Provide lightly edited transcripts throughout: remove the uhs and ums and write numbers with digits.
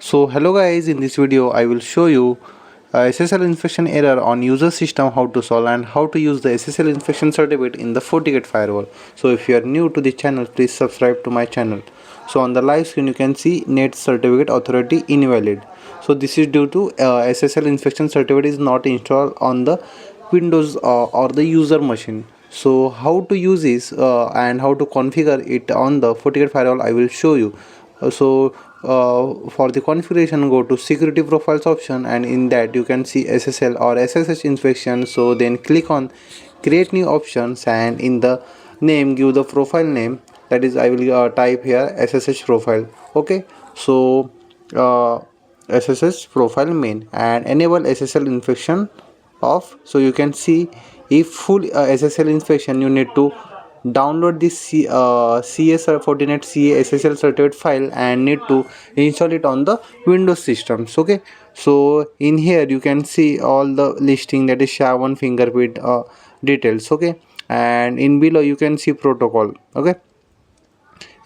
So hello guys, in this video I will show you SSL inspection error on user system, how to solve and how to use the SSL inspection certificate in the FortiGate Firewall. So if you are new to the channel, please subscribe to my channel. So on the live screen you can see net certificate authority invalid. So this is due to SSL inspection certificate is not installed on the Windows or the user machine. So how to use this and how to configure it on the FortiGate Firewall I will show you. For the configuration, go to security profiles option, and in that you can see SSL or SSH inspection. So then click on create new options, and in the name give the profile name, that is I will type here SSH profile. Okay, so uh, SSH profile main, and enable SSL inspection off. So you can see if full SSL inspection, you need to download this Fortinet CA SSL certificate file and need to install it on the Windows systems. Okay, so in here you can see all the listing, that is SHA-1 fingerprint details. Okay, and in below you can see protocol. Okay,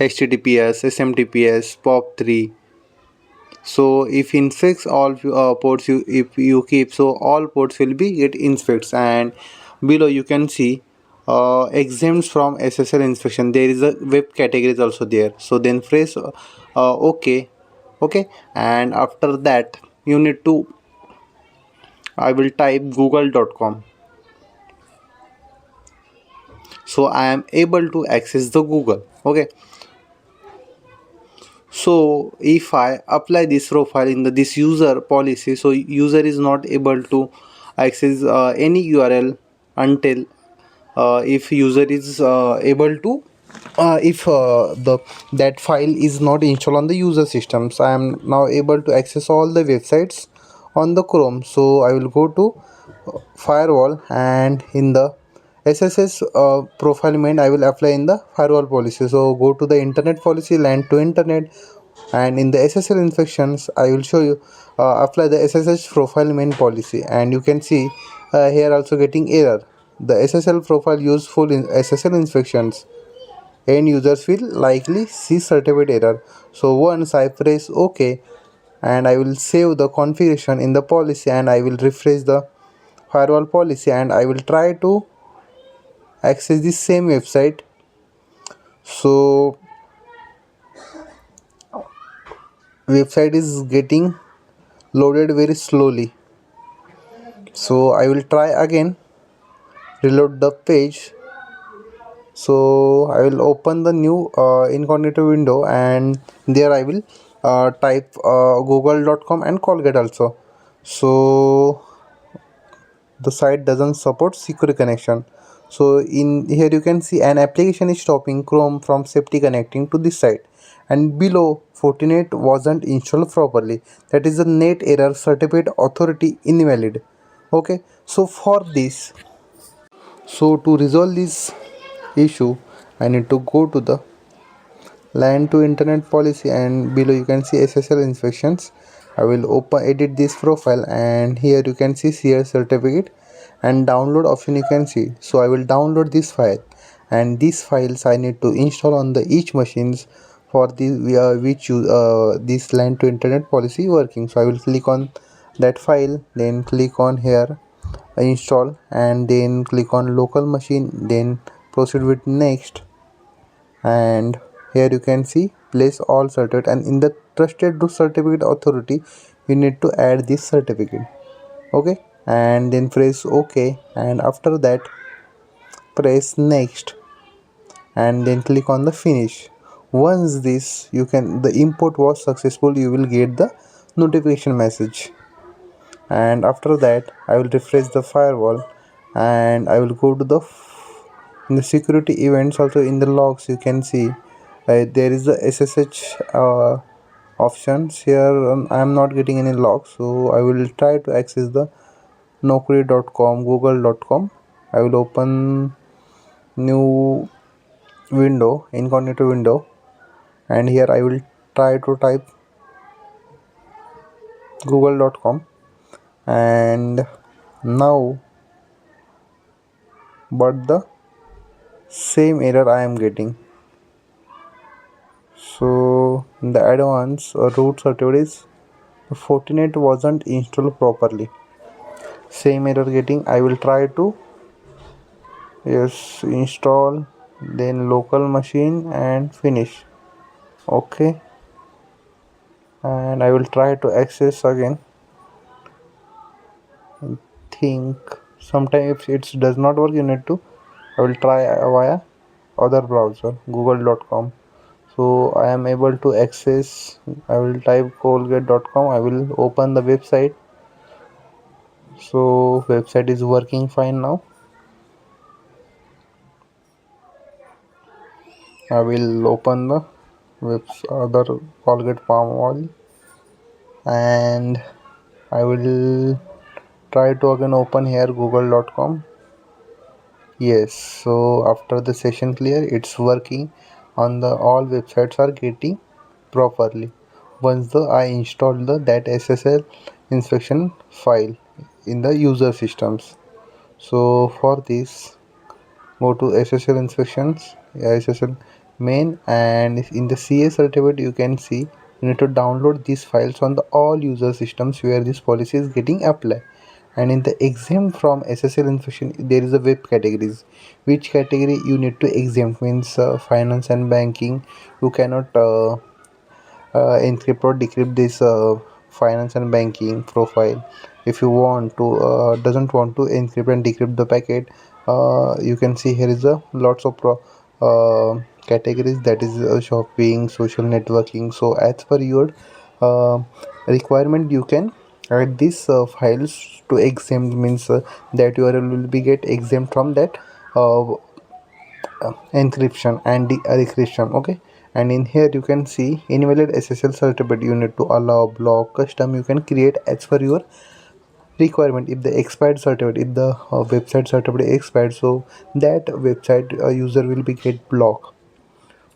HTTPS, SMTPS, POP3. So if infects all ports, if you keep, so all ports will be get inspects. And below you can see exempts from SSL inspection. There is a web categories also there. So then press OK. Okay, and after that you need to, I will type google.com. So I am able to access the Google. Okay, so if I apply this profile in this user policy, so user is not able to access any URL until if user is able to if the that file is not installed on the user system. So I am now able to access all the websites on the Chrome. So I will go to firewall, and in the SSS profile main I will apply in the firewall policy. So go to the internet policy, LAN to internet, and in the SSL inspections I will show you apply the SSH profile main policy. And you can see here also getting error. The SSL profile useful in SSL inspections, end users will likely see certificate error. So once I press OK, and I will save the configuration in the policy, and I will refresh the firewall policy, and I will try to access the same website. So website is getting loaded very slowly. So I will try again, reload the page. So I will open the new incognito window, and there I will type google.com and Colgate also. So the site doesn't support secure connection. So in here you can see an application is stopping Chrome from safety connecting to this site, and below Fortinet wasn't installed properly, that is a net error, certificate authority invalid. Okay, so for this, so to resolve this issue, I need to go to the LAN to internet policy, and below you can see SSL inspections. I will open edit this profile, and here you can see CA certificate and download option you can see. So I will download this file, and these files I need to install on the each machines for the which you this LAN to internet policy working. So I will click on that file, then click on here install, and then click on local machine, then proceed with next. And here you can see place all certificate, and in the trusted root certificate authority you need to add this certificate. Okay, and then press OK, and after that press next, and then click on the finish. Once this you can the import was successful, you will get the notification message. And after that I will refresh the firewall, and I will go to the in the security events. Also in the logs you can see there is the SSH options here. I am not getting any logs, so I will try to access the naukri.com, google.com. I will open new window, incognito window, and here I will try to type google.com, and now but the same error I am getting. So in the advanced root certificate is Fortinet wasn't installed properly. Same error getting. I will try to, yes, install, then local machine and finish. Okay, and I will try to access again. Think sometimes if it does not work, you need to, I will try via other browser, google.com. So I am able to access. I will type colgate.com. I will open the website. So website is working fine now. I will open the other Colgate palm oil, and I will try to again open here google.com. Yes, so after the session clear, it's working on the all websites are getting properly. Once the I installed the that SSL inspection file in the user systems. So for this, go to SSL inspections, SSL main, and in the CA certificate you can see you need to download these files on the all user systems where this policy is getting applied. And in the exempt from SSL inspection there is a web categories, which category you need to exempt means finance and banking. You cannot encrypt or decrypt this finance and banking profile. If you want to doesn't want to encrypt and decrypt the packet, you can see here is a lots of categories, that is shopping, social networking. So as per your uh, requirement you can add these files to exempt, means that URL will be get exempt from that uh, encryption and decryption. Okay, and in here you can see invalid SSL certificate, you need to allow, block, custom, you can create as per your requirement. If the expired certificate, if the website certificate expired, so that website user will be get blocked.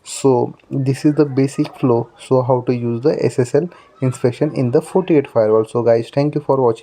So this is the basic flow. So how to use the SSL inspection in the FortiGate firewall. So guys, thank you for watching.